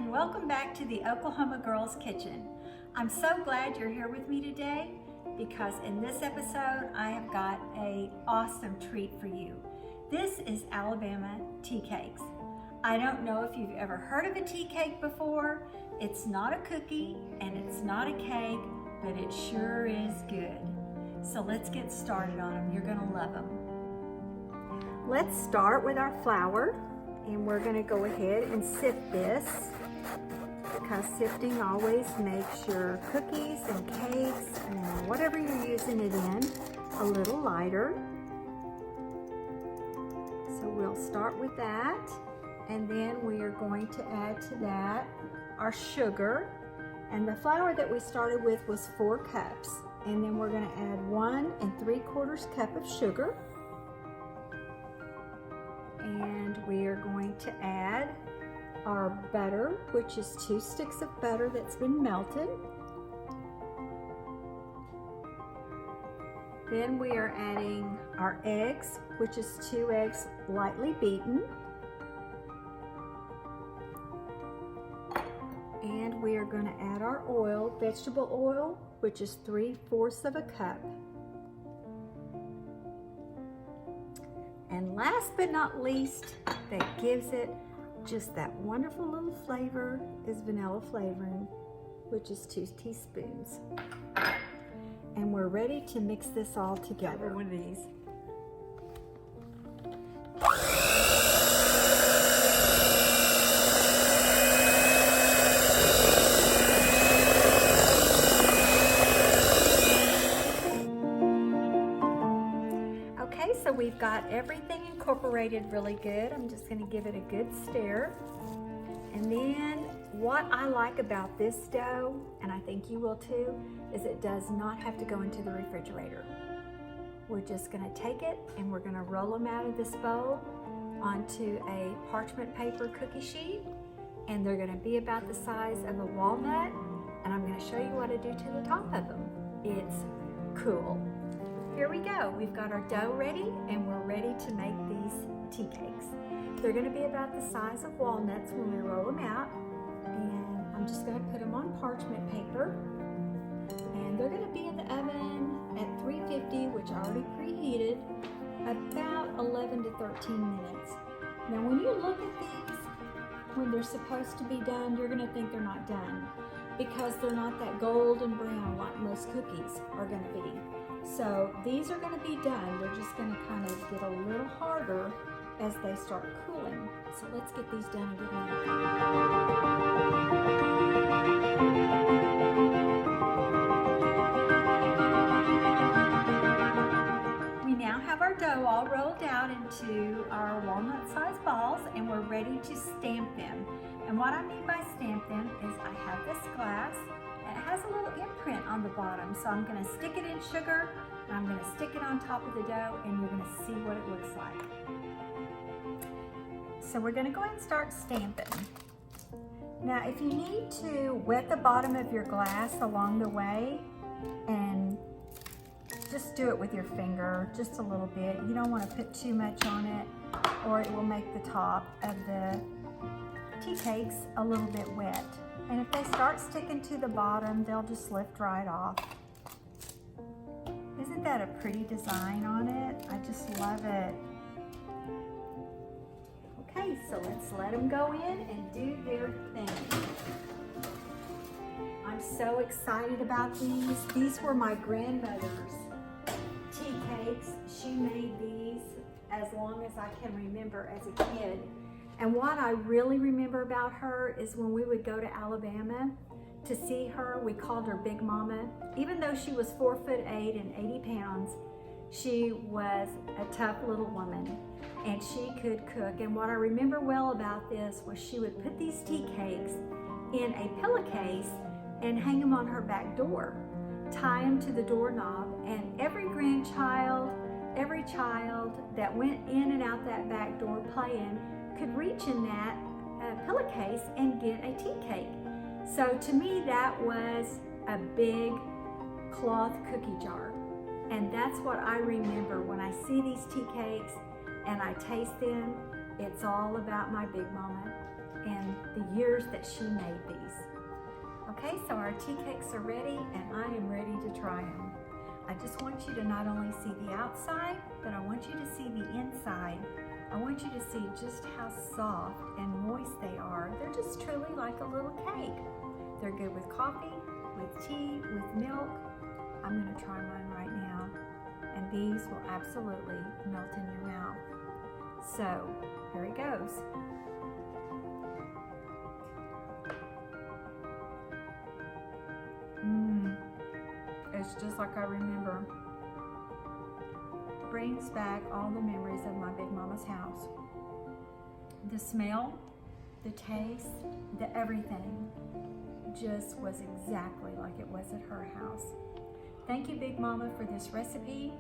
and welcome back to the Oklahoma Girls Kitchen. I'm so glad you're here with me today because in this episode I have got an awesome treat for you. This is Alabama tea cakes. I don't know if you've ever heard of a tea cake before. It's not a cookie and it's not a cake, but it sure is good. So let's get started on them. You're gonna love them. Let's start with our flour. And we're going to go ahead and sift this because sifting always makes your cookies and cakes and whatever you're using it in a little lighter. So we'll start with that, and then we are going to add to that our sugar. And the flour that we started with was 4 cups, and then we're going to add 1 3/4 cup of sugar. And we are going to add our butter, which is 2 sticks of butter that's been melted. Then we are adding our eggs, which is 2 eggs lightly beaten. And we are going to add our oil, vegetable oil, which is 3/4 of a cup. And last but not least, that gives it just that wonderful little flavor is vanilla flavoring, which is 2 teaspoons. And we're ready to mix this all together. One of these. So we've got everything incorporated really good. I'm just going to give it a good stir. And then what I like about this dough, and I think you will too, is it does not have to go into the refrigerator. We're just going to take it and we're going to roll them out of this bowl onto a parchment paper cookie sheet, and they're going to be about the size of a walnut, and I'm going to show you what to do to the top of them. It's cool. Here we go. We've got our dough ready and we're ready to make these tea cakes. They're going to be about the size of walnuts when we roll them out. And I'm just going to put them on parchment paper. And they're going to be in the oven at 350, which I already preheated, about 11 to 13 minutes. Now when you look at these, when they're supposed to be done, you're going to think they're not done because they're not that golden brown like most cookies are going to be. So these are going to be done. They're just going to kind of get a little harder as they start cooling. So let's get these done and get them out. We now have our dough all rolled out into our walnut-sized balls, and we're ready to stamp them. And what I mean by stamp them is I have this glass. It has a little imprint on the bottom, so I'm going to stick it in sugar and I'm going to stick it on top of the dough, and you're going to see what it looks like. So we're going to go ahead and start stamping. Now if you need to wet the bottom of your glass along the way, and just do it with your finger, just a little bit. You don't want to put too much on it or it will make the top of the tea cakes a little bit wet. And if they start sticking to the bottom, they'll just lift right off. Isn't that a pretty design on it? I just love it. Okay, so let's let them go in and do their thing. I'm so excited about these. These were my grandmother's tea cakes. She made these as long as I can remember as a kid. And what I really remember about her is when we would go to Alabama to see her, we called her Big Mama. Even though she was 4'8" and 80 pounds, she was a tough little woman and she could cook. And what I remember well about this was she would put these tea cakes in a pillowcase and hang them on her back door, tie them to the doorknob, and every grandchild, every child that went in and out that back door playing could reach in that pillowcase and get a tea cake. So to me, that was a big cloth cookie jar. And that's what I remember when I see these tea cakes and I taste them. It's all about my Big Mama and the years that she made these. Okay, so our tea cakes are ready and I am ready to try them. I just want you to not only see the outside, but I want you to see the inside. I want you to see just how soft and moist they are. They're just truly like a little cake. They're good with coffee, with tea, with milk. I'm gonna try mine right now. And these will absolutely melt in your mouth. So, here it goes. It's just like I remember. Brings back all the memories of my Big Mama's house. The smell, the taste, the everything just was exactly like it was at her house. Thank you, Big Mama, for this recipe.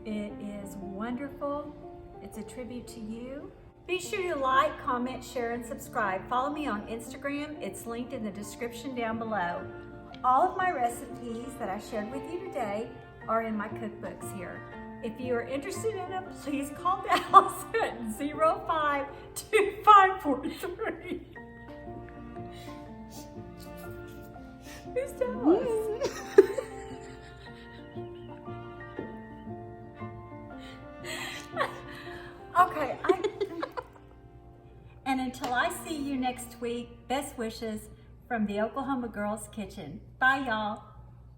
It is wonderful. It's a tribute to you. Be sure to like, comment, share, and subscribe. Follow me on Instagram. It's linked in the description down below. All of my recipes that I shared with you today are in my cookbooks here. If you are interested in them, please call Dallas at 052543. Who's Dallas? Okay. And until I see you next week, best wishes from the Oklahoma Girls Kitchen. Bye, y'all.